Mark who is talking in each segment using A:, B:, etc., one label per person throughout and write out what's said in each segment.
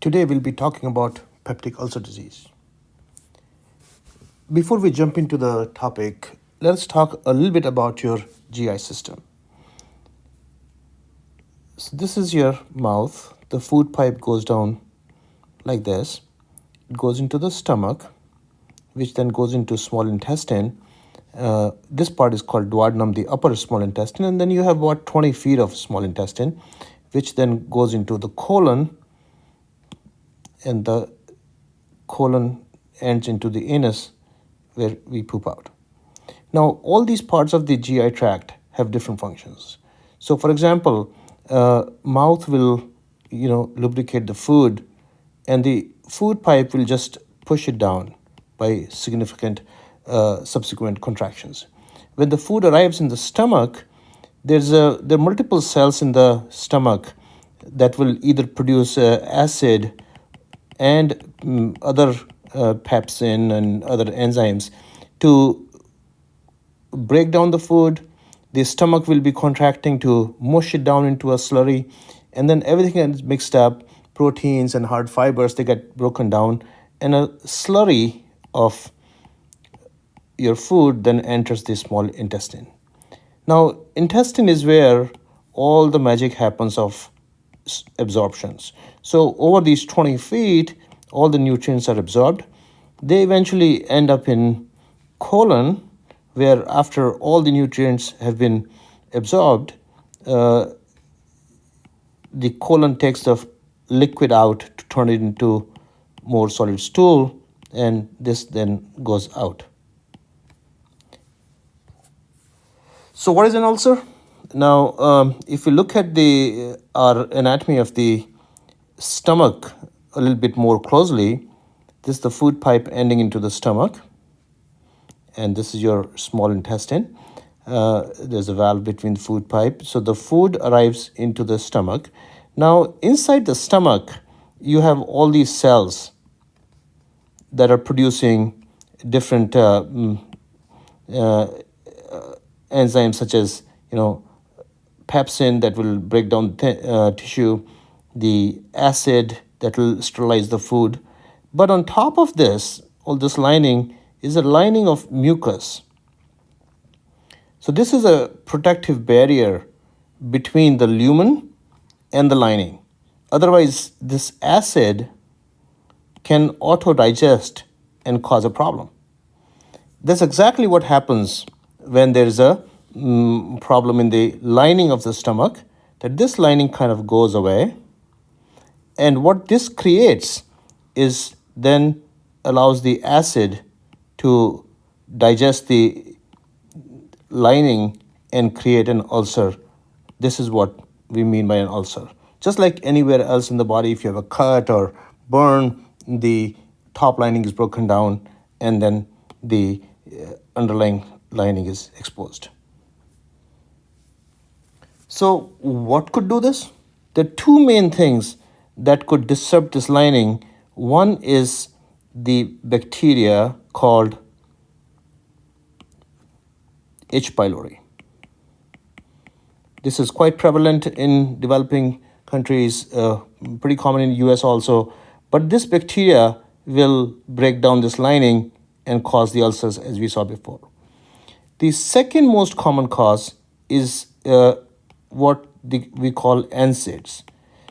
A: Today we'll be talking about peptic ulcer disease. Before we jump into the topic, let's talk a little bit about your GI system. So this is your mouth. The food pipe goes down like this. It goes into the stomach, which then goes into small intestine. This part is called duodenum, the upper small intestine, and then you have about 20 feet of small intestine, which then goes into the colon, and the colon ends into the anus where we poop out. Now, all these parts of the GI tract have different functions. So, for example, mouth will, lubricate the food, and the food pipe will just push it down by significant subsequent contractions. When the food arrives in the stomach, there are multiple cells in the stomach that will either produce acid and other pepsin and other enzymes to break down the food. The stomach will be contracting to mush it down into a slurry, and then everything is mixed up. Proteins and hard fibers, they get broken down, and a slurry of your food then enters the small intestine. Now, intestine is where all the magic happens of absorptions. So over these 20 feet, all the nutrients are absorbed. They eventually end up in colon, where after all the nutrients have been absorbed, the colon takes the liquid out to turn it into more solid stool, and this then goes out. So what is an ulcer? Now, if you look at our anatomy of the stomach a little bit more closely, this is the food pipe ending into the stomach, and this is your small intestine. There's a valve between the food pipe. So the food arrives into the stomach. Now, inside the stomach, you have all these cells that are producing different enzymes, such as pepsin that will break down tissue, the acid that will sterilize the food. But on top of this, all this lining is a lining of mucus. So this is a protective barrier between the lumen and the lining. Otherwise, this acid can auto-digest and cause a problem. That's exactly what happens when there's a problem in the lining of the stomach, that this lining kind of goes away. And what this creates is then allows the acid to digest the lining and create an ulcer. This is what we mean by an ulcer. Just like anywhere else in the body, if you have a cut or burn, the top lining is broken down and then the underlying lining is exposed. So what could do this? There are two main things that could disrupt this lining. One is the bacteria called H. pylori. This is quite prevalent in developing countries, pretty common in the US also. But this bacteria will break down this lining and cause the ulcers, as we saw before. The second most common cause is what we call NSAIDs.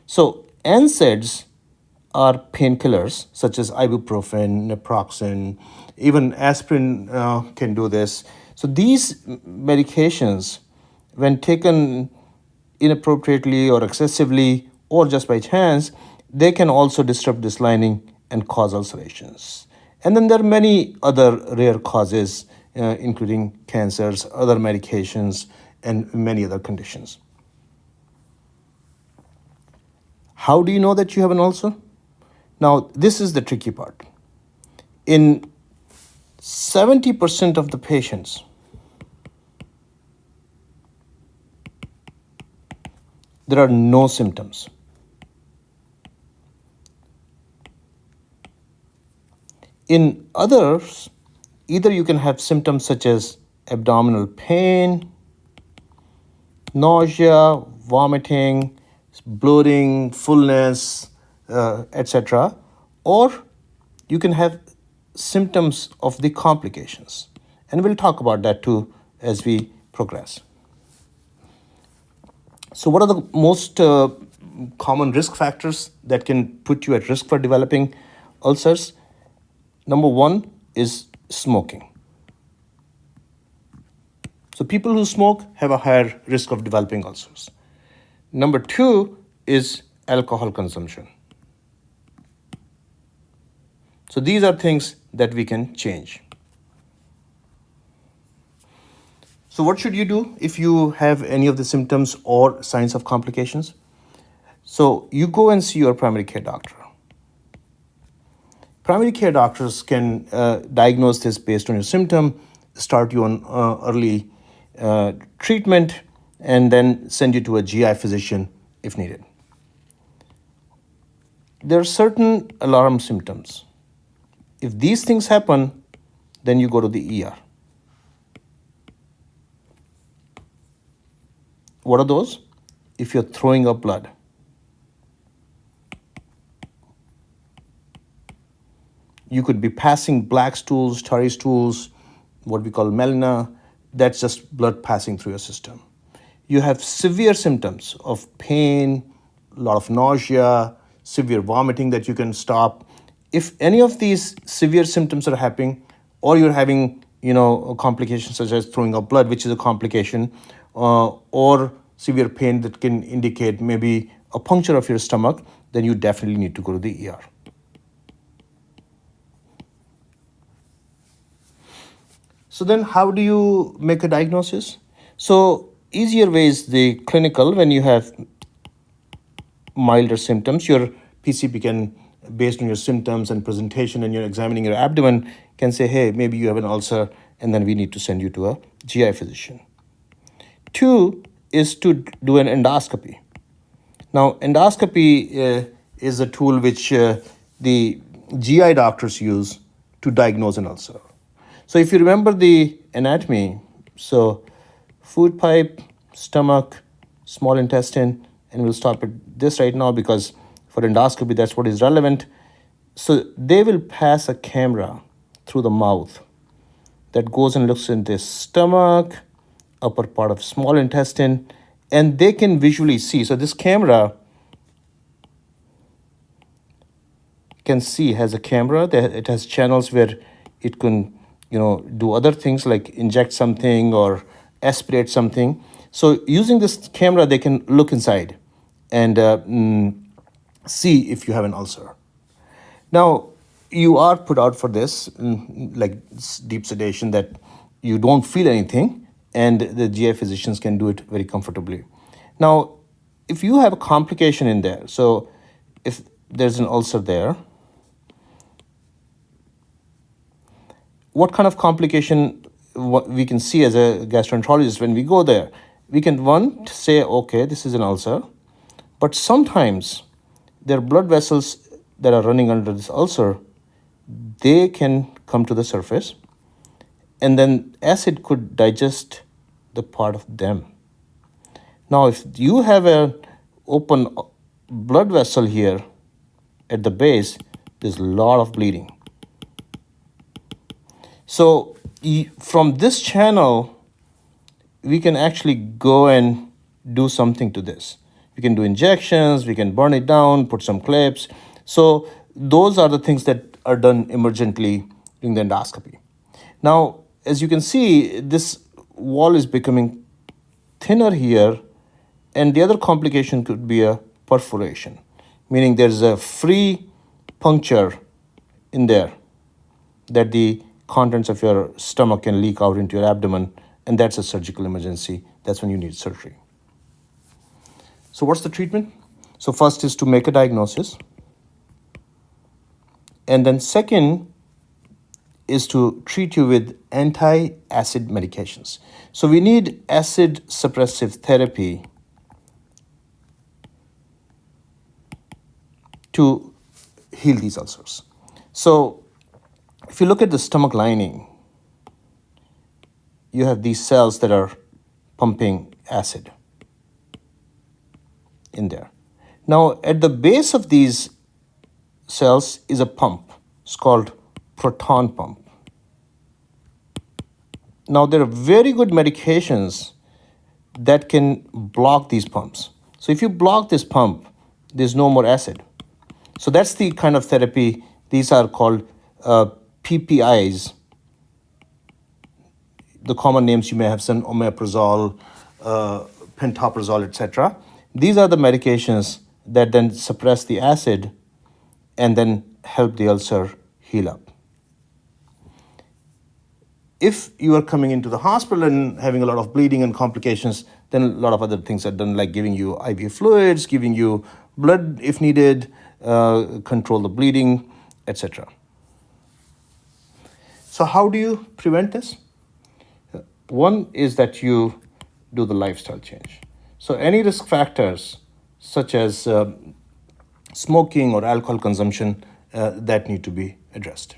A: So NSAIDs are painkillers such as ibuprofen, naproxen, even aspirin can do this. So these medications, when taken inappropriately or excessively or just by chance, they can also disrupt this lining and cause ulcerations. And then there are many other rare causes, including cancers, other medications, and many other conditions. How do you know that you have an ulcer? Now, this is the tricky part. In 70% of the patients, there are no symptoms. In others, either you can have symptoms such as abdominal pain, nausea, vomiting, bloating, fullness, etc. Or you can have symptoms of the complications. And we'll talk about that too as we progress. So, what are the most common risk factors that can put you at risk for developing ulcers? Number one is smoking. So, people who smoke have a higher risk of developing ulcers. Number two is alcohol consumption. So, these are things that we can change. So, what should you do if you have any of the symptoms or signs of complications? So, you go and see your primary care doctor. Primary care doctors can diagnose this based on your symptom, start you on early treatment, and then send you to a GI physician if needed. There are certain alarm symptoms. If these things happen, then you go to the ER. What are those? If you're throwing up blood, you could be passing black stools, tarry stools, what we call melena. That's just blood passing through your system. You have severe symptoms of pain, a lot of nausea, severe vomiting that you can stop. If any of these severe symptoms are happening, or you're having, complications such as throwing up blood, which is a complication, or severe pain that can indicate maybe a puncture of your stomach, then you definitely need to go to the ER. So then how do you make a diagnosis? So easier way is the clinical. When you have milder symptoms, your PCP can, based on your symptoms and presentation, and you're examining your abdomen, can say, hey, maybe you have an ulcer, and then we need to send you to a GI physician. Two is to do an endoscopy. Now, endoscopy is a tool which the GI doctors use to diagnose an ulcer. So if you remember the anatomy, so food pipe, stomach, small intestine, and we'll stop at this right now because for endoscopy, that's what is relevant. So they will pass a camera through the mouth that goes and looks in the stomach, upper part of small intestine, and they can visually see. So this camera has a camera that it has channels where it can do other things like inject something or aspirate something. So using this camera, they can look inside and see if you have an ulcer. Now, you are put out for this, like deep sedation, that you don't feel anything, and the GI physicians can do it very comfortably. Now, if you have a complication in there, so if there's an ulcer there, what kind of complication what we can see as a gastroenterologist when we go there? We can say, okay, this is an ulcer, but sometimes there are blood vessels that are running under this ulcer. They can come to the surface, and then acid could digest the part of them. Now, if you have an open blood vessel here at the base, there's a lot of bleeding. So from this channel, we can actually go and do something to this. We can do injections, we can burn it down, put some clips. So those are the things that are done emergently during the endoscopy. Now, as you can see, this wall is becoming thinner here, and the other complication could be a perforation, meaning there's a free puncture in there that the contents of your stomach can leak out into your abdomen, and that's a surgical emergency. That's when you need surgery. So what's the treatment? So first is to make a diagnosis, and then second is to treat you with anti-acid medications. So we need acid suppressive therapy to heal these ulcers. So if you look at the stomach lining, you have these cells that are pumping acid in there. Now, at the base of these cells is a pump. It's called proton pump. Now, there are very good medications that can block these pumps. So if you block this pump, there's no more acid. So that's the kind of therapy. These are called PPIs. The common names you may have seen: omeprazole, pantoprazole, etc. These are the medications that then suppress the acid and then help the ulcer heal up. If you are coming into the hospital and having a lot of bleeding and complications, then a lot of other things are done, like giving you IV fluids, giving you blood if needed, control the bleeding, etc. So how do you prevent this? One is that you do the lifestyle change. So any risk factors such as smoking or alcohol consumption that need to be addressed.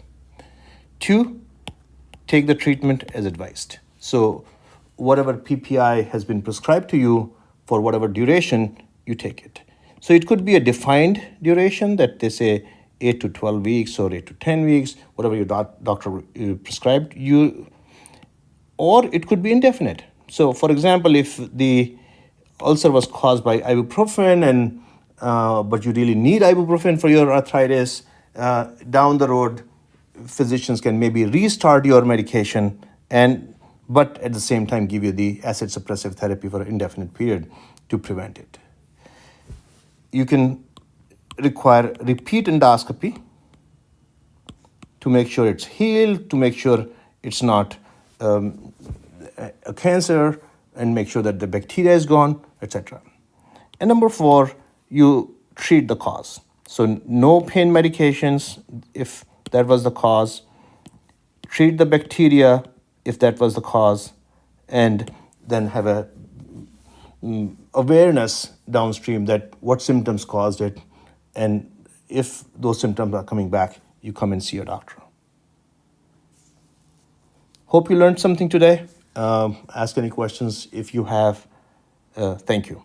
A: Two, take the treatment as advised. So whatever PPI has been prescribed to you for whatever duration, you take it. So it could be a defined duration that they say 8 to 12 weeks or 8 to 10 weeks, whatever your doctor prescribed you, or it could be indefinite. So for example, if the ulcer was caused by ibuprofen and but you really need ibuprofen for your arthritis, down the road physicians can maybe restart your medication but at the same time give you the acid suppressive therapy for an indefinite period to prevent it. You can require repeat endoscopy to make sure it's healed, to make sure it's not a cancer, and make sure that the bacteria is gone, etc. And number four, you treat the cause. So no pain medications if that was the cause. Treat the bacteria if that was the cause, and then have a awareness downstream that what symptoms caused it, and if those symptoms are coming back, you come and see your doctor. Hope you learned something today. Ask any questions if you have. Thank you.